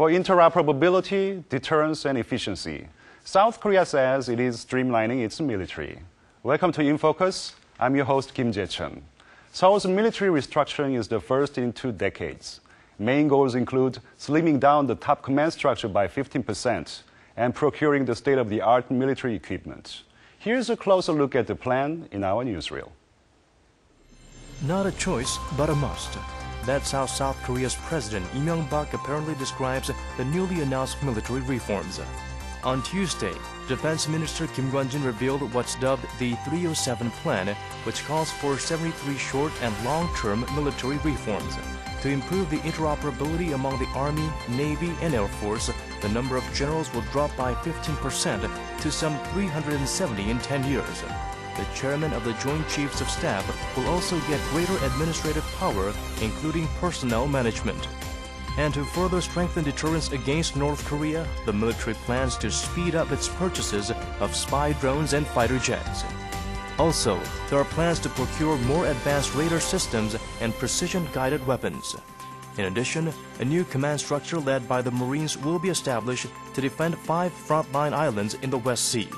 For interoperability, deterrence, and efficiency, South Korea says it is streamlining its military. Welcome to In Focus. I'm your host, Kim Jae-chun. Seoul's military restructuring is the first in 2 decades. Main goals include slimming down the top command structure by 15% and procuring the state-of-the-art military equipment. Here's a closer look at the plan in our newsreel. Not a choice, but a must. That's how South Korea's President Lee Myung-bak apparently describes the newly announced military reforms. On Tuesday, Defense Minister Kim Kwon-jin revealed what's dubbed the 307 Plan, which calls for 73 short and long-term military reforms. To improve the interoperability among the Army, Navy, and Air Force, the number of generals will drop by 15% to some 370 in 10 years. The chairman of the Joint Chiefs of Staff will also get greater administrative power, including personnel management. And to further strengthen deterrence against North Korea, the military plans to speed up its purchases of spy drones and fighter jets. Also, there are plans to procure more advanced radar systems and precision-guided weapons. In addition, a new command structure led by the Marines will be established to defend 5 frontline islands in the West Sea.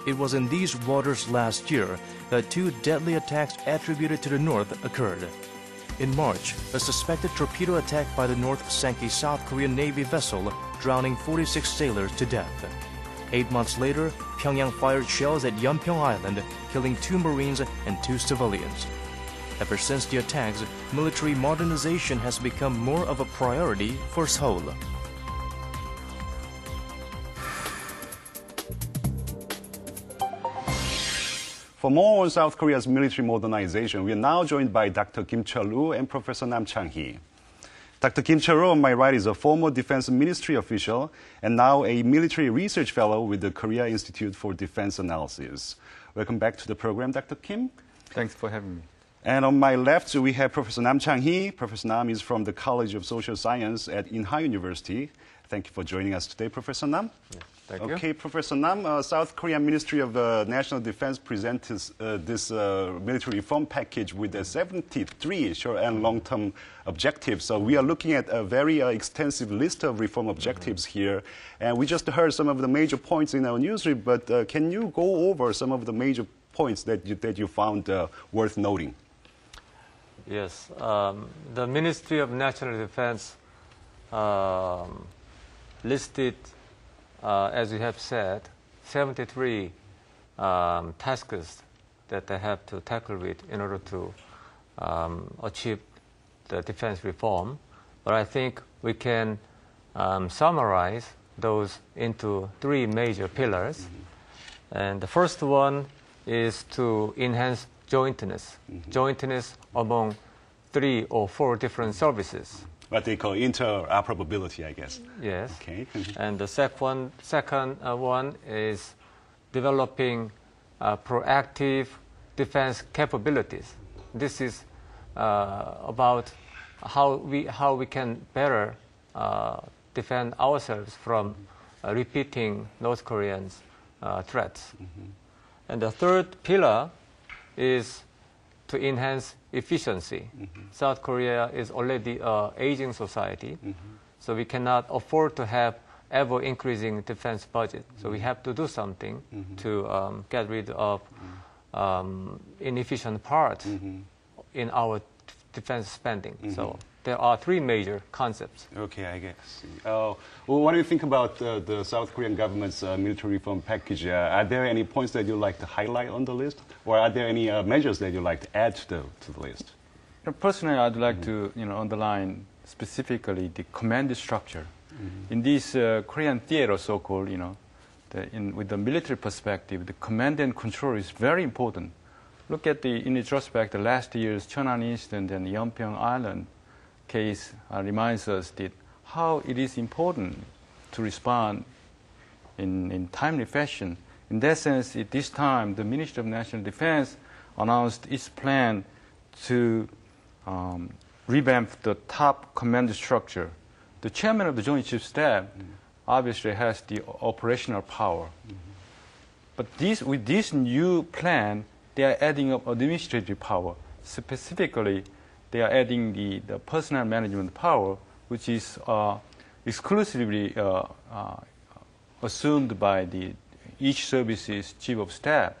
It was in these waters last year that 2 deadly attacks attributed to the North occurred. In March, a suspected torpedo attack by the North sank a South Korean Navy vessel, drowning 46 sailors to death. 8 months later, Pyongyang fired shells at Yeonpyeong Island, killing 2 Marines and 2 civilians. Ever since the attacks, military modernization has become more of a priority for Seoul. For more on South Korea's military modernization, we are now joined by Dr. Kim Chul-woo and Professor Nam Chang-hee. Dr. Kim Chul-woo, on my right, is a former Defense Ministry official and now a military research fellow with the Korea Institute for Defense Analysis. Welcome back to the program, Dr. Kim. Thanks for having me. And on my left, we have Professor Nam Chang-hee. Professor Nam is from the College of Social Science at Inha University. Thank you for joining us today, Professor Nam. Yeah, thank you. Okay, Professor Nam, South Korean Ministry of National Defense presented this military reform package with 73 short and long-term objectives. So we are looking at a very extensive list of reform objectives here. And we just heard some of the major points in our newsreel, but can you go over some of the major points that you found worth noting? Yes. The Ministry of National Defense listed, as you have said, 73 tasks that they have to tackle with in order to achieve the defense reform. But I think we can summarize those into 3 major pillars. Mm-hmm. And the first one is to enhance jointness, jointness among 3 or 4 different services. What they call interoperability, I guess. Yes. Okay. And the second one is developing proactive defense capabilities. This is about how we can better defend ourselves from repeating North Koreans' threats. Mm-hmm. And the third pillar is to enhance efficiency. Mm-hmm. South Korea is already an aging society, mm-hmm. so we cannot afford to have ever-increasing defense budget. Mm-hmm. So we have to do something mm-hmm. to get rid of inefficient parts mm-hmm. in our defense spending. Mm-hmm. So there are 3 major concepts. Okay, I guess. Well, what do you think about the South Korean government's military reform package? Are there any points that you'd like to highlight on the list? Or are there any measures that you'd like to add to the list? Personally, I'd like to underline specifically the command structure. Mm-hmm. In this Korean theater, so-called, with the military perspective, the command and control is very important. Look at in retrospect, last year's Cheonan incident and Yeonpyeong Island case reminds us that how it is important to respond in timely fashion. In that sense, at this time, the Ministry of National Defense announced its plan to revamp the top command structure. The chairman of the Joint Chiefs of Staff obviously has the operational power. Mm-hmm. But with this new plan, they are adding up administrative power. Specifically, they are adding the personnel management power, which is exclusively assumed by each service's chief of staff.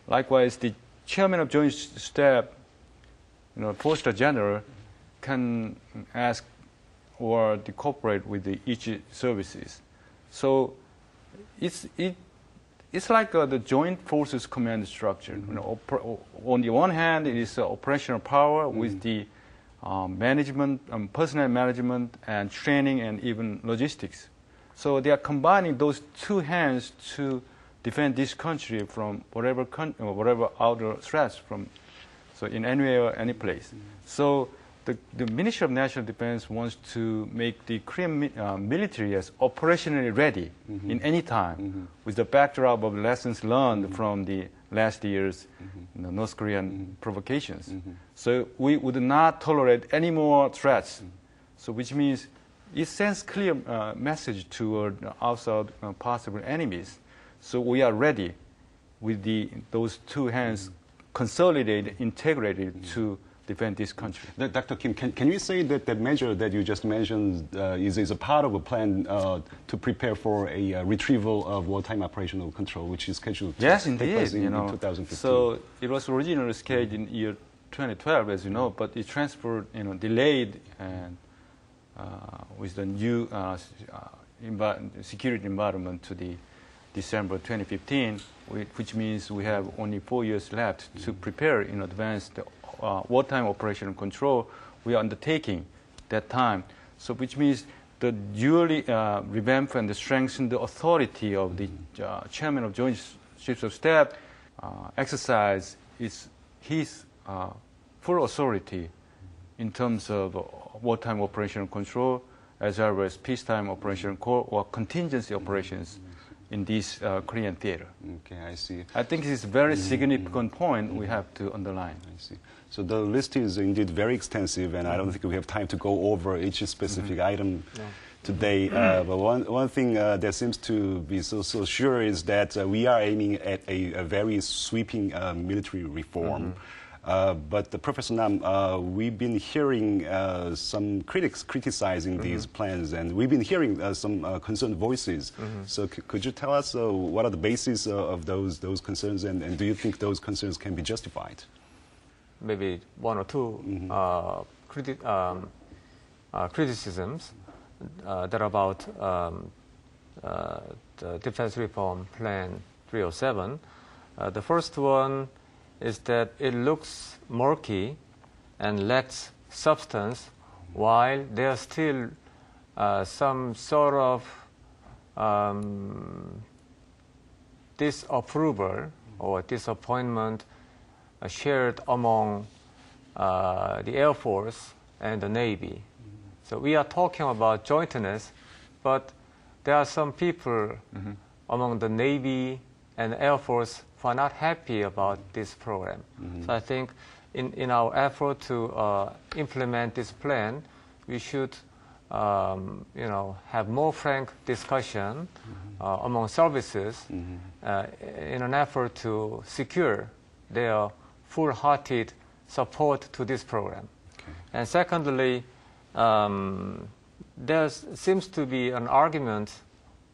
Likewise, the chairman of Joint Staff, Foster General, can ask or cooperate with each services. So it's like the Joint Forces Command structure. On the one hand, it is operational power with the management, personnel management, and training, and even logistics. So they are combining those two hands to defend this country from whatever outer threats so in anywhere, any place. So the Ministry of National Defense wants to make the Korean military as operationally ready in any time, with the backdrop of lessons learned from the last year's North Korean provocations. So we would not tolerate any more threats. So which means it sends clear message toward outside possible enemies. So we are ready with those two hands consolidated, integrated to defend this country. Dr. Kim, can you say that that measure that you just mentioned is a part of a plan to prepare for a retrieval of wartime operational control, which is scheduled to take place in 2015? So it was originally scheduled in year 2012, as you know, but it transferred, delayed, and with the new security environment to the December 2015, which means we have only 4 years left to prepare in advance the wartime operational control we are undertaking that time. So which means the duly revamp and strengthen the authority of the chairman of Joint Chiefs of Staff exercise his full authority in terms of wartime operational control as well as peacetime operational or contingency operations in this Korean theater. Okay, I see. I think this is a very significant point we have to underline. I see. So the list is indeed very extensive, and I don't think we have time to go over each specific item today. But one thing that seems to be so sure is that we are aiming at a very sweeping military reform. But Professor Nam, we've been hearing some critics criticizing these plans, and we've been hearing some concerned voices. So could you tell us what are the bases of those concerns, and do you think those concerns can be justified? Maybe one or two criticisms that are about the Defense Reform Plan 307. The first one is that it looks murky and lacks substance, while there's still some sort of disapproval or disappointment shared among the Air Force and the Navy. So we are talking about jointness, but there are some people among the Navy and Air Force who are not happy about this program. So I think in our effort to implement this plan, we should have more frank discussion among services in an effort to secure their full-hearted support to this program. Okay. And secondly, there seems to be an argument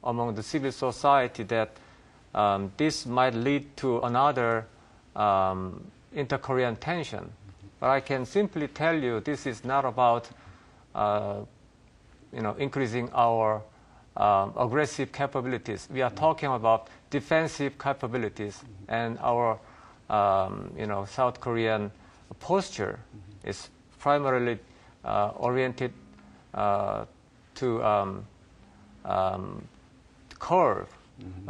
among the civil society that this might lead to another inter-Korean tension. But I can simply tell you this is not about increasing our aggressive capabilities. We are talking about defensive capabilities, and our South Korean posture is primarily oriented to curb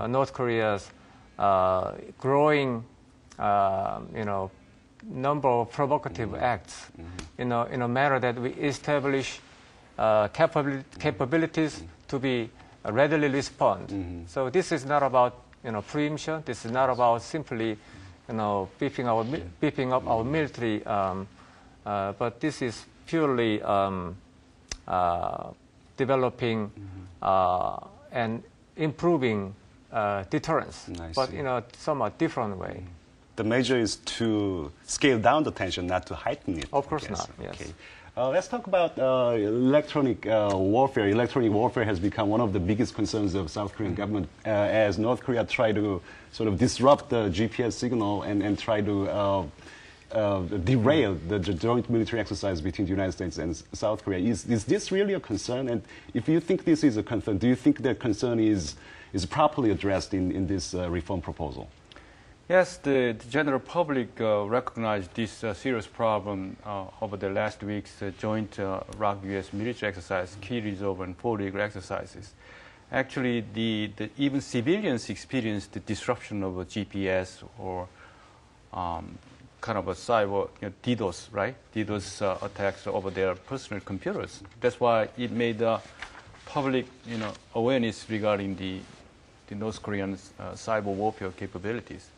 North Korea's growing, number of provocative acts in a manner that we establish capabilities to be readily respond. So this is not about preemption. This is not about simply beefing up our military, but this is purely developing and improving deterrence, but in a somewhat different way. The measure is to scale down the tension, not to heighten it. Of course not, yes. Okay. Let's talk about electronic warfare. Electronic warfare has become one of the biggest concerns of South Korean government as North Korea try to sort of disrupt the GPS signal and try to derail the joint military exercise between the United States and South Korea. Is this really a concern? And if you think this is a concern, do you think that concern is properly addressed in this reform proposal? Yes, the general public recognized this serious problem over the last week's joint ROK-US military exercise, key resolve and Fall Eagle exercises. Actually, even civilians experienced the disruption of a GPS or kind of a cyber DDoS, right? DDoS attacks over their personal computers. That's why it made public, awareness regarding the North Korean cyber warfare capabilities.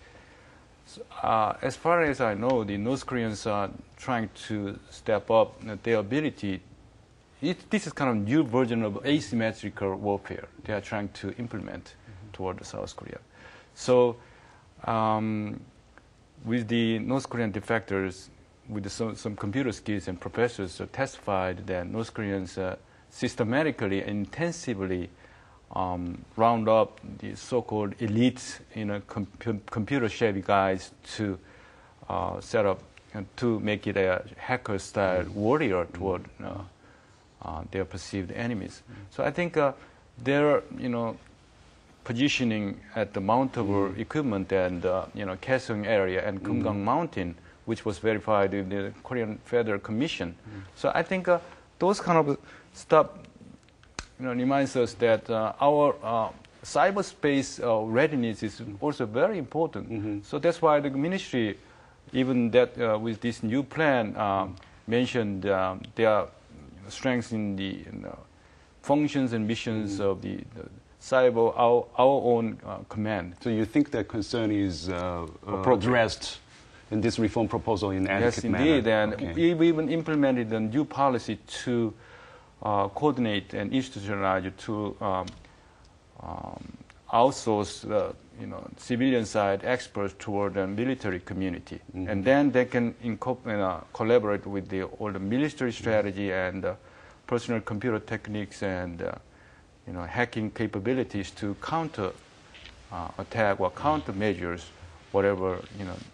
As far as I know, the North Koreans are trying to step up their ability. This is kind of new version of asymmetrical warfare they are trying to implement toward South Korea. So with the North Korean defectors, with some computer skills and professors testified that North Koreans systematically and intensively round up the so-called elites, computer-savvy guys to set up to make it a hacker-style warrior toward their perceived enemies. So I think their, positioning at the mountable equipment and Kaesong area and Kumgang Mountain, which was verified in the Korean Federal Commission. So I think those kind of stuff reminds us that our cyberspace readiness is also very important. So that's why the ministry, even that with this new plan, mentioned their strengths in the functions and missions of the cyber, our own command. So you think that concern is addressed in this reform proposal in adequate manner? Yes, indeed. And we even implemented a new policy to coordinate and institutionalize to outsource the civilian side experts toward the military community, and then they can collaborate with all the military strategy and personal computer techniques and hacking capabilities to counter attack or counter measures whatever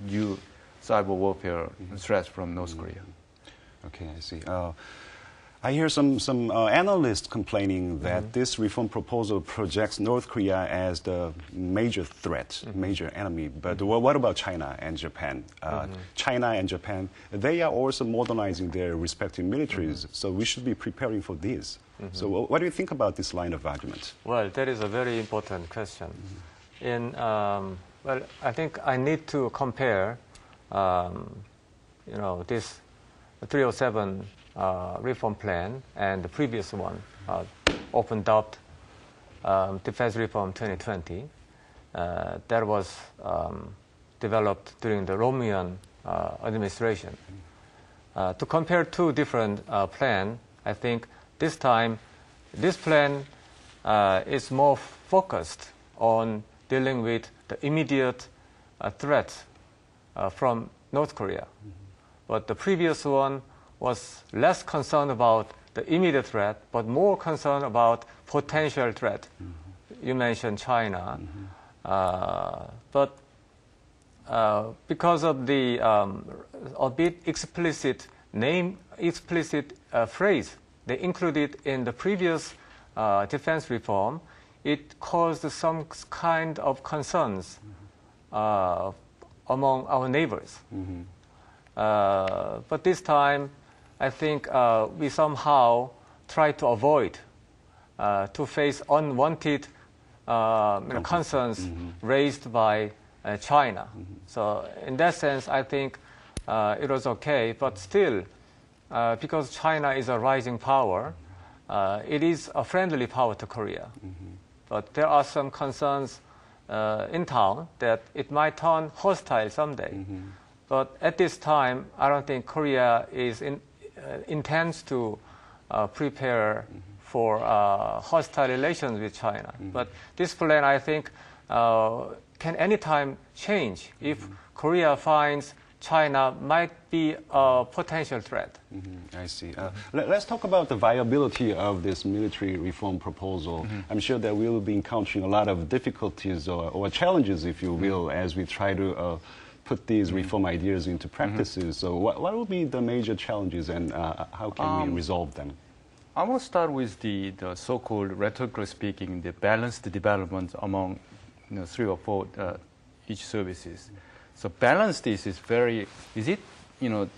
new cyber warfare threats from North Korea. Okay, I see. I hear some analysts complaining that this reform proposal projects North Korea as the major threat, major enemy. But what about China and Japan? China and Japan, they are also modernizing their respective militaries, so we should be preparing for this. So what do you think about this line of argument? Well, that is a very important question. Well, I think I need to compare, this 307 reform plan and the previous one, often dubbed Defense Reform 2020, that was developed during the Romian administration. To compare two different plans, I think this time, this plan is more focused on dealing with the immediate threats from North Korea. But the previous one was less concerned about the immediate threat, but more concerned about potential threat. You mentioned China. But because of the a bit explicit phrase they included in the previous defense reform, it caused some kind of concerns among our neighbors. But this time, I think we somehow try to avoid to face unwanted concerns raised by China. So in that sense, I think it was okay. But still, because China is a rising power, it is a friendly power to Korea. But there are some concerns in town that it might turn hostile someday. But at this time, I don't think Korea intends to prepare for hostile relations with China. But this plan, I think, can anytime change if Korea finds China might be a potential threat. I see. Let's talk about the viability of this military reform proposal. I'm sure that we'll be encountering a lot of difficulties or challenges, if you will, as we try to put these reform ideas into practices. So what will be the major challenges and how can we resolve them? I will start with the so-called, rhetorically speaking, the balanced development among 3 or 4 each services. So balanced is it, to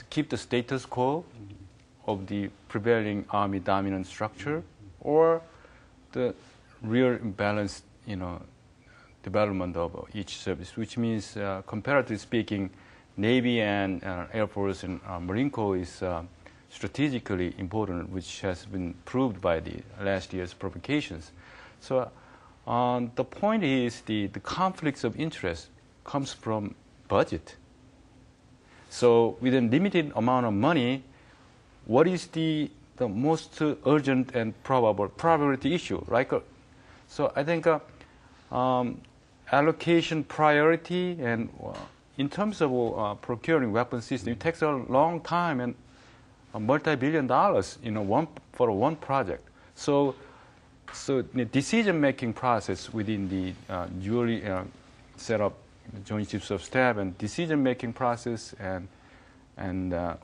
keep the status quo of the prevailing army dominant structure, or the real balanced, development of each service, which means, comparatively speaking, Navy and Air Force and Marine Corps is strategically important, which has been proved by the last year's provocations. So the point is the conflicts of interest comes from budget. So with a limited amount of money, what is the most urgent and priority issue, right? So I think allocation priority and in terms of procuring weapon system, it takes a long time and multi-billion dollars, for one project. So the decision-making process within the newly set up Joint Chiefs of Staff and decision-making process and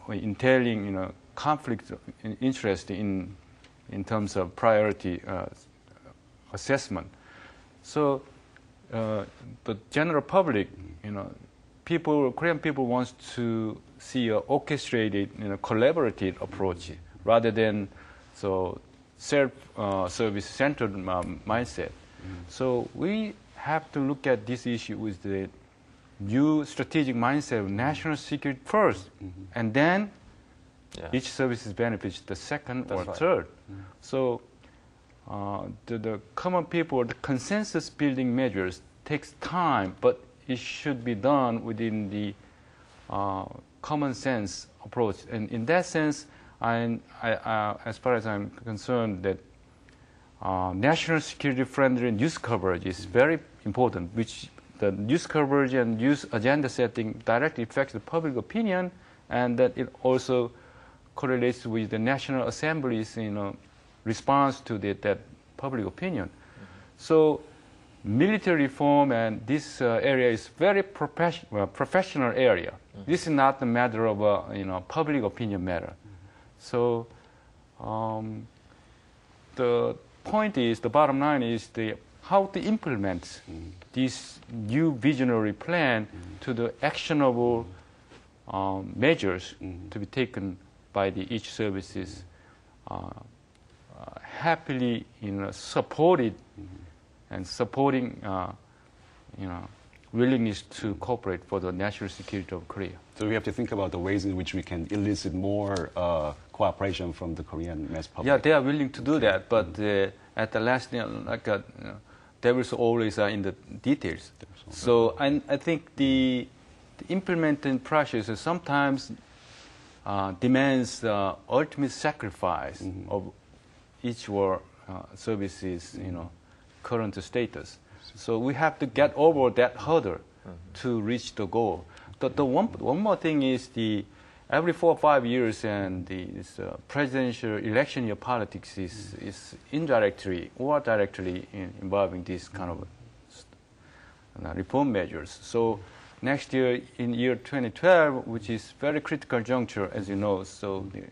entailing, conflict in interest in terms of priority assessment. So the general public, Korean people wants to see an orchestrated, collaborative approach rather than self-service centered mindset. So we have to look at this issue with the new strategic mindset of national security first, and then each service benefits the second or third. So the common people, the consensus building measures takes time, but it should be done within the common sense approach. And in that sense, as far as I'm concerned, that national security friendly news coverage is very important, which the news coverage and news agenda setting directly affects the public opinion, and that it also correlates with the National Assembly's response to that public opinion. So military reform and this area is very professional area. This is not a matter of a public opinion matter. So the point is, the bottom line is how to implement this new visionary plan to the actionable measures to be taken by each services, happily supported and supporting willingness to cooperate for the national security of Korea. So we have to think about the ways in which we can elicit more cooperation from the Korean mass public. Yeah, they are willing to do that, but at the last, devil's always in the details. So I think the implementing process sometimes demands the ultimate sacrifice of each war services, current status. So we have to get over that hurdle to reach the goal. The one more thing is every 4 or 5 years, and this presidential election year politics is indirectly or directly involving this kind of reform measures. So next year, in year 2012, which is very critical juncture, as you know, so the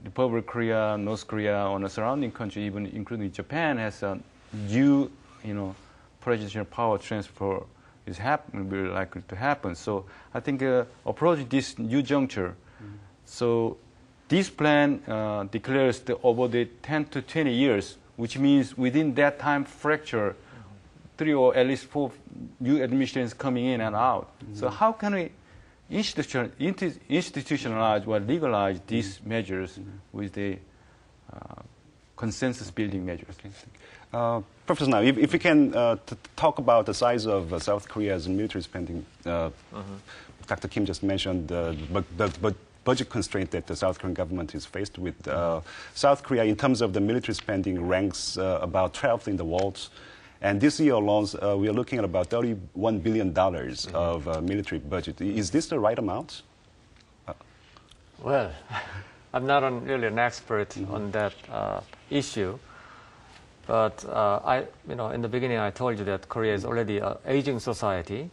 Republic of Korea, North Korea, and the surrounding country, even including Japan, has a new, presidential power transfer is very likely to happen. So I think approach this new juncture. So this plan declares over the 10 to 20 years, which means within that time fracture, 3 or at least 4 new administrations coming in and out. So how can we institutionalize or legalize these measures with the consensus building measures? Professor Now, if we can talk about the size of South Korea's military spending, Dr. Kim just mentioned the budget constraint that the South Korean government is faced with. South Korea, in terms of the military spending, ranks about 12th in the world. And this year alone, we are looking at about $31 billion of military budget. Is this the right amount? Well, I'm not really an expert on that issue, but in the beginning I told you that Korea is already an aging society,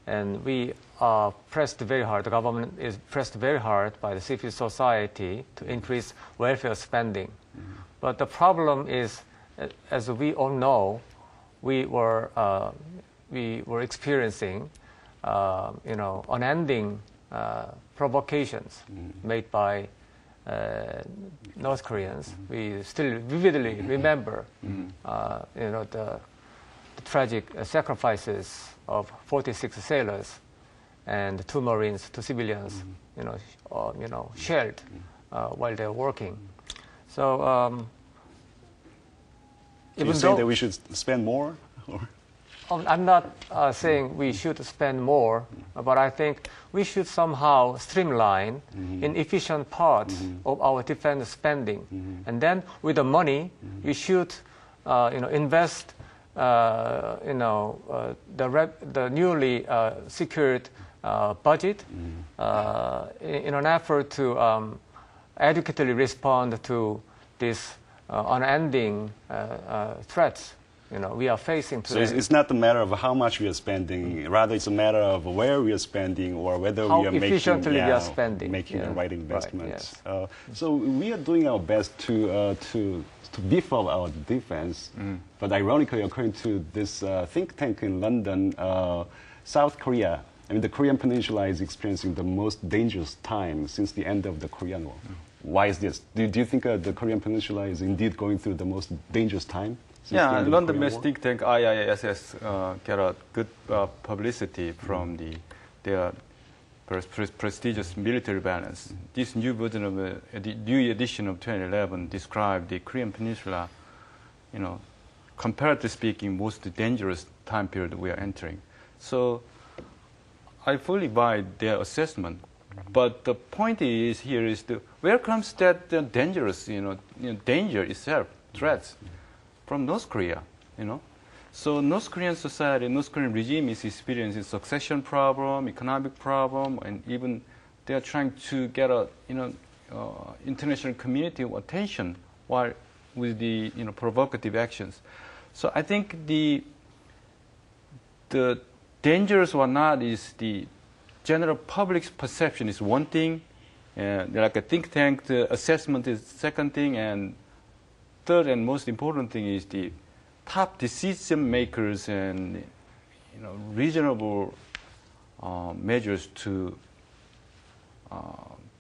and we are pressed very hard. The government is pressed very hard by the civil society to increase welfare spending. But the problem is, as we all know, we were experiencing, unending provocations made by North Koreans. We still vividly remember, the tragic sacrifices of 46 sailors and 2 Marines, 2 civilians, shelled while they're working. So, So you're saying that we should spend more? I'm not saying we should spend more, but I think we should somehow streamline inefficient parts of our defense spending. And then with the money, we should invest the newly secured budget in an effort to adequately respond to these unending threats we are facing today. So it's not a matter of how much we are spending, rather it's a matter of where we are spending or whether how we are efficiently making, we are spending. making the right investments. Right, yes. So we are doing our best to beef up our defense, but ironically, according to this think tank in London, South Korea, the Korean Peninsula is experiencing the most dangerous time since the end of the Korean War. Why is this? Do you think the Korean Peninsula is indeed going through the most dangerous time? Yeah, London-based think tank IISS get a good publicity from their prestigious military balance. This new version of the new edition of 2011 described the Korean Peninsula, comparatively speaking, most dangerous time period we are entering. So I fully buy their assessment. But the point is here is where comes that dangerous, danger itself, threats from North Korea, So North Korean society, North Korean regime is experiencing succession problem, economic problem, and even they are trying to get international community attention while with the provocative actions. So I think the dangerous or not is the general public's perception is one thing, like a think tank, the assessment is second thing, and third and most important thing is the top decision makers and reasonable measures to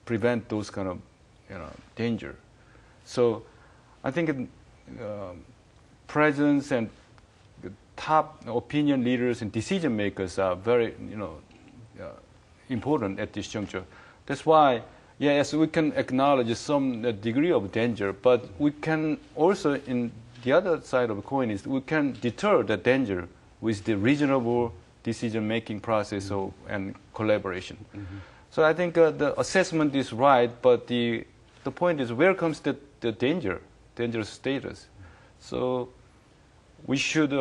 prevent those kind of danger. So I think presidents and the top opinion leaders and decision makers are very important at this juncture. That's why, yes, we can acknowledge some degree of danger, but we can also, in the other side of the coin, is we can deter the danger with the reasonable decision-making process and collaboration. So I think the assessment is right, but the point is where comes the dangerous status. So we should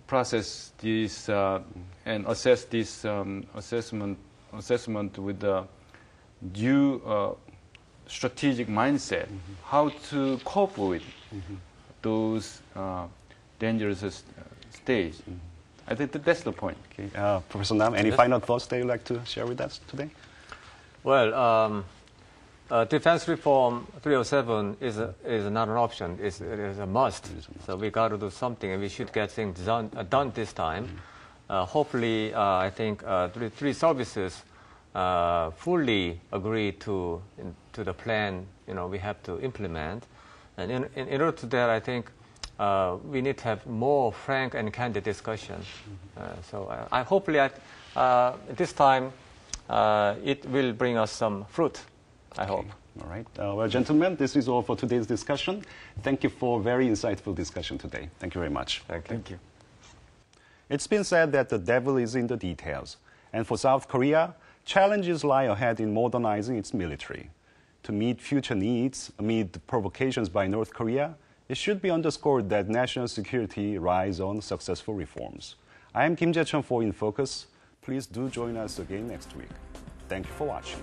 process this and assess this assessment with the due strategic mindset, how to cope with those dangerous stages. I think that's the point. Okay. Professor Nam, any final thoughts that you'd like to share with us today? Well, defense reform 307 is not an option. It is a must. So we got to do something, and we should get things done this time. Hopefully, I think three services fully agree to the plan. We have to implement, and in order to that, I think we need to have more frank and candid discussion. So I hopefully this time it will bring us some fruit. I hope. All right. Well, gentlemen, this is all for today's discussion. Thank you for a very insightful discussion today. Thank you very much. Thank you. It's been said that the devil is in the details. And for South Korea, challenges lie ahead in modernizing its military. To meet future needs amid provocations by North Korea, it should be underscored that national security rides on successful reforms. I am Kim Jae-chun for In Focus. Please do join us again next week. Thank you for watching.